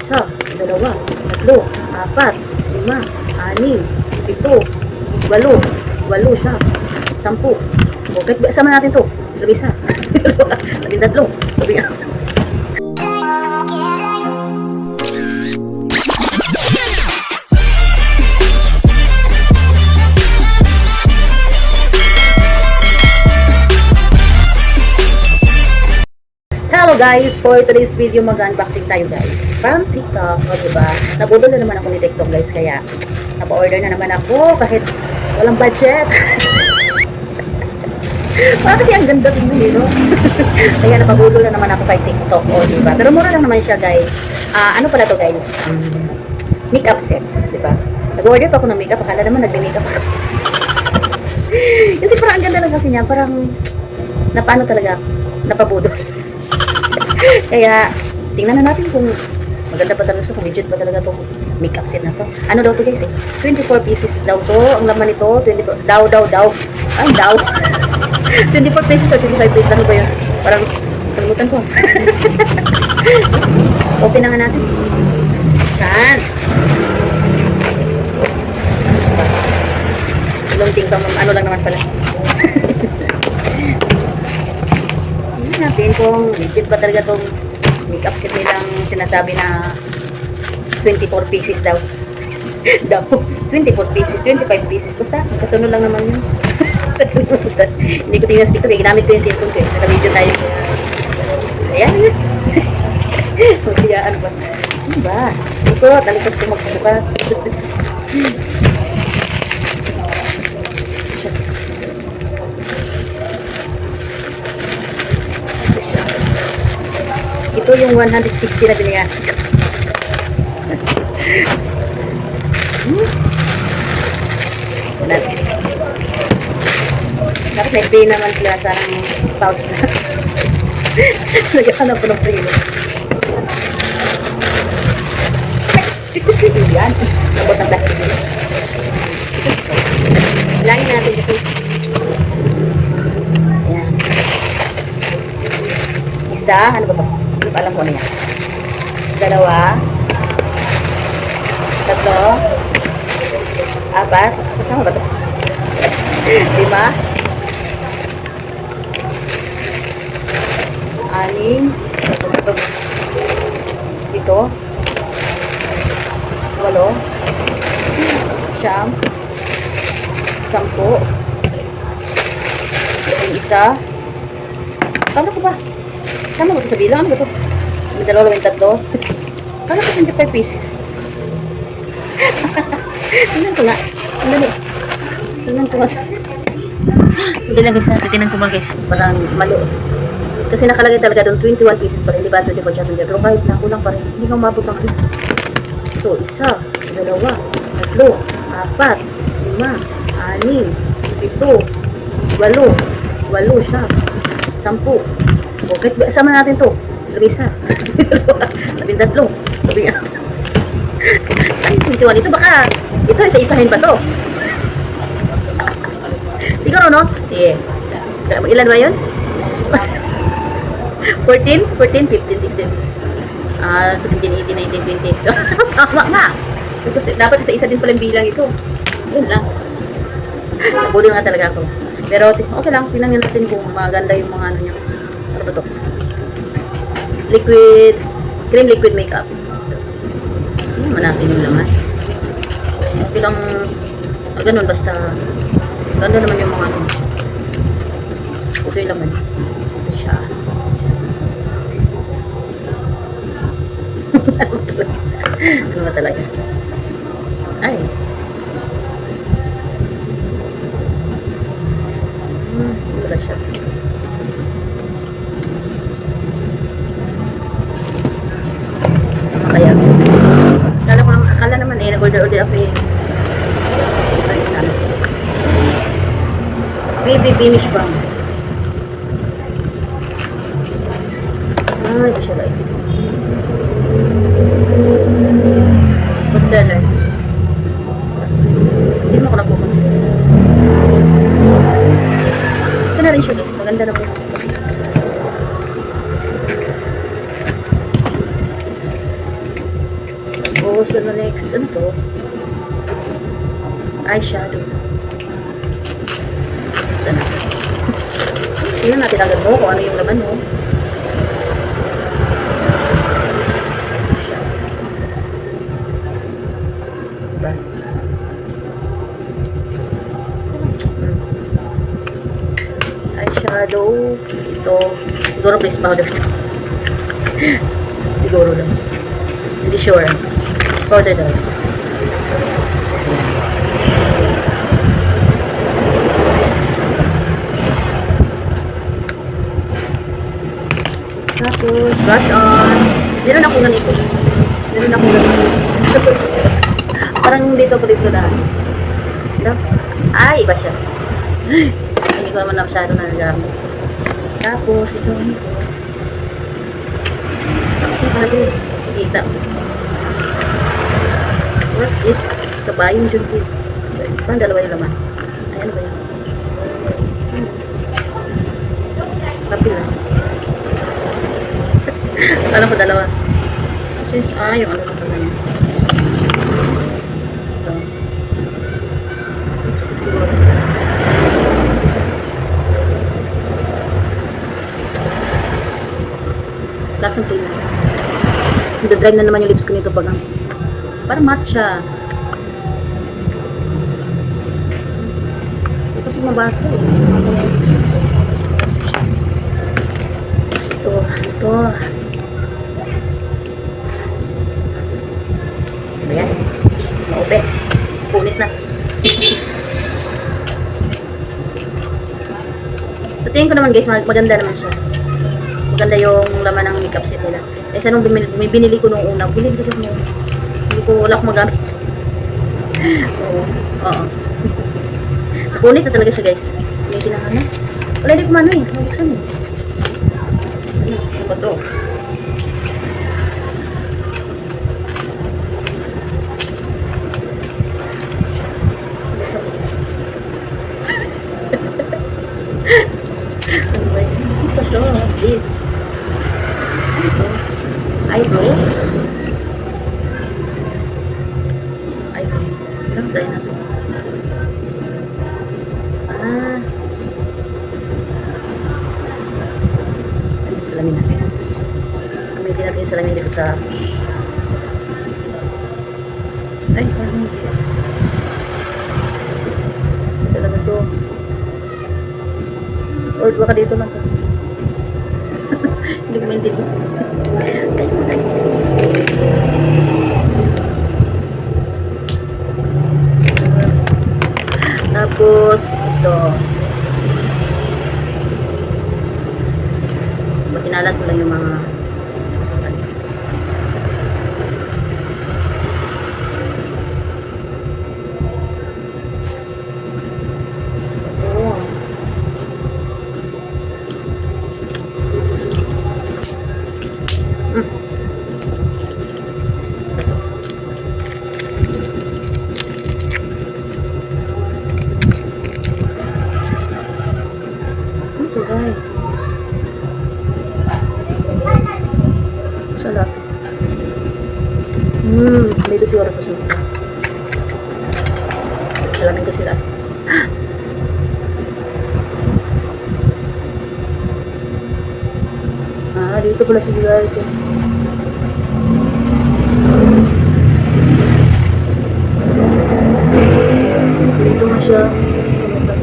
isa, dalawa, tatlo, apat, lima, anim, pito, walo, walo siya, 10. Okay, sama natin to. Labi isa, labing tatlo, labing Hello guys! For today's video, mag-unboxing tayo guys. From TikTok, o diba? Nabudol na naman ako ni TikTok guys, kaya napa-order na naman ako kahit walang budget. Kasi ang ganda tingnan eh, no? Kaya napabudol na naman ako kay TikTok, o diba? Pero mura lang naman siya guys. Ano pala to guys? Makeup set, diba? Nag-order pa ako ng makeup, akala naman nagbe-makeup ako. Kasi parang ang ganda lang kasi niya, parang napaano talaga, napabudol. Kaya, tingnan na natin kung maganda pa talaga siya, kung legit pa talaga itong makeup set na to. Ano daw to guys eh? 24 pieces daw to. Ang laman nito, 24, daw. Ay, daw. 24 pieces or 25 pieces. Ano ba yun? Parang, kalimutan ko. Open na nga natin. Diyan. Lunting pa, ano lang naman pala. Natin kung legit ba talaga tong makeup set nilang sinasabi na 24 pieces daw. 24 pieces, 25 pieces. Basta, kasunod lang naman yun. Hindi ko tingnan dito kaya ginamit ko yung cellphone ko eh. Naka-video tayo. Ayan. Kaya ano ba? Ano ba? Ito, talikot ko magbukas. Ito yung 160 na binigyan. Tapos may pay naman sila sa pouch na. Nagkakanap ko ng prilo. Yan. Nabot ng plastic nila. Langin natin kasi. Ayan. Isa. Ano ba ito? Hindi pa alam ko ano yan. Dalawa. Tatlo. Apat. Kasama ba ito? 5. 6. 7. 8. 8. 8. 10. Isa. Kala ko ba? Sama ko ito sa bilang. Ano ba ito? May 23. Kala ko 25 pieces. Tingnan ko nga. Tingnan ko nga. Hindi lang guys. Tingnan ko ba guys. Parang mali. Kasi nakalagay talaga doon 21 pieces pa rin. Hindi ba 24 siya 20. Pero kahit na kulang pa rin. Hindi ka umabot ng ano. So, 1, 2, 3, 4, 5, 6, 7, 8, 8. 8 siya. 10. Okay, sama natin to. Labi isa. Labing tatlo. Labing saan yung 21? Ito baka, ito isa-isahin pa to. Siguro no? Yeah. Ilan ba yun? 14, 15, 16. 17, 18, 19, 20. Tama nga. Kasi dapat isa-isa din pala yung bilang ito. Yun lang. Nabulin nga talaga ako. Pero okay lang, tingnan natin kung maganda yung mga ano nyo. Ano ba ito? Cream liquid makeup. Tingnan mo natin yung laman. Okay lang, ganun basta. Ganda naman yung mga ano. Okay laman. Ito siya. Ano ba talaga? Ay. Wala siya. Kaya akala naman eh nag-order ako eh. Ay, sana. Baby finish ba? Ito siya guys. Food seller. Hindi mo ako nagpo-consider. Ito na rin siya guys. Maganda na po. Tapos, ano next? Ano to? Eyeshadow. Saan na? Tingnan natin agad mo kung ano yung laman mo. Diba? Eyeshadow. Ito. Siguro face powder ito. Siguro lang. Hindi sure. Face powder daw. Tapos, brush on. Meron ako ganito. Meron ako ganito. Parang dito pa dito na. No? Ay, iba siya. Hindi ko naman na masyado na nagamit. Tapos, ito. Tapos, yung pala din. Kita. What's this? Ito ba? Yung junkies. Parang dalawa yung laman. Ay, ano ba yun? Papil lang. Alam ko dalawa. Kasi, yung ano na pala niya. Ito. Lipstick siguro. Lasang clean. Nagdadrive na naman yung lips ko nito pag parang matte siya. Hindi kasi mabasa eh. Ito. Ayan. Maupe. Punit na. Sa tingin ko naman guys, maganda naman siya. Maganda yung laman ng makeup set nila. Kaysa nung binili ko nung una. Binili kasi nung hindi ko wala akong magamit. Oo. Punit na talaga siya guys. May kinahan na. Wala hindi ko mano eh. Mabuksan eh. Ano ba to? What's this? Eyebrow. Lang tayo natin. Ano salamin natin? Gamitin natin yung salamin dito sa parang hindi. Ito lang ito. Or baka dito lang ito. Hindi ko maintindihan. Tapos, ito. Makinalat ko lang yung mga guys. Sa lapis. Dito siguro ito sa mga. Salamin ko sila. Dito pala siya guys. Dito nga siya. Sa mata.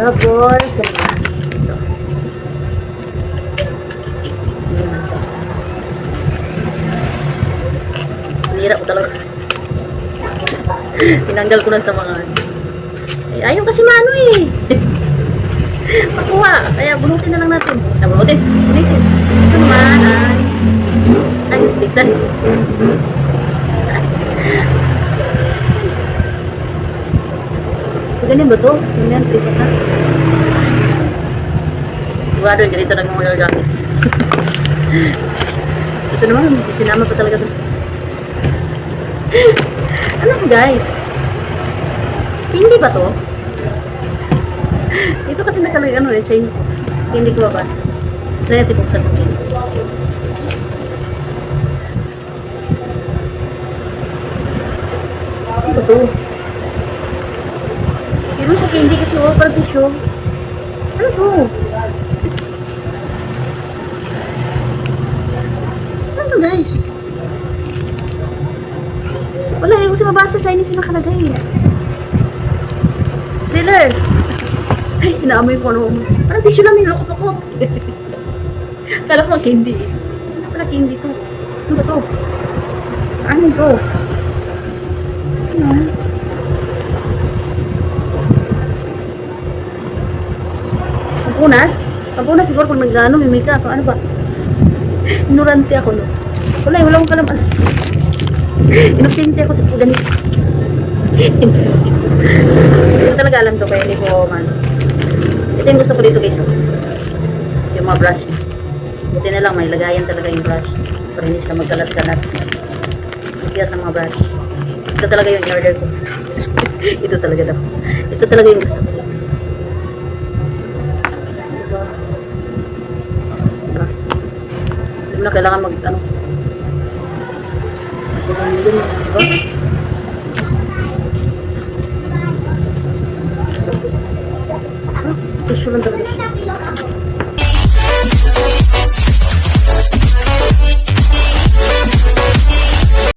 Tapos, nira ko talaga. Tinanggal ko na sa mga ayaw kasi mano eh. Makuha. Kaya bunutin na lang natin. Bunutin. Ito naman ay bigtan. Ganyan ba to? Ganyan, tripat na. Sigurado yung ganito lang yung mga gamit. Ito naman, sinama pa talaga ito. Ano to guys? Hindi ba to? Ito kasi nakalagay ano eh, Chinese. Hindi ko mabasa. Kaya natin buksan ko. Ano ba to? Yun mo siya candy kasi oh, parang tissue. Ano to? Saan to guys? Wala eh, kasi mabasa Chinese yung nakalagay. Sailor! Ay, inaamoy ko ano. Parang tissue lang yung lukot-lukot. Kala ko candy eh. Ano pala candy to? Ano ba to? Ano to? Ano? Pampunas? Pampunas siguro pag nag-ano, may makeup. Ano ba? Ignorante ako no. Wala akong kalaman. Inosente ako sa ganito. Inosente. Hindi ko talaga alam to kaya hindi ko man. Ito yung gusto ko dito guys. Yung mga brush. Buti na lang may lagayan talaga yung brush. Para hindi siya magkalat-kalat. Ang cute ng mga brush. Ito talaga yung in-order ko. Ito talaga daw. Ito talaga yung gusto ko. Hindi mo na kailangan mag-ano. Tissue lang talaga siya.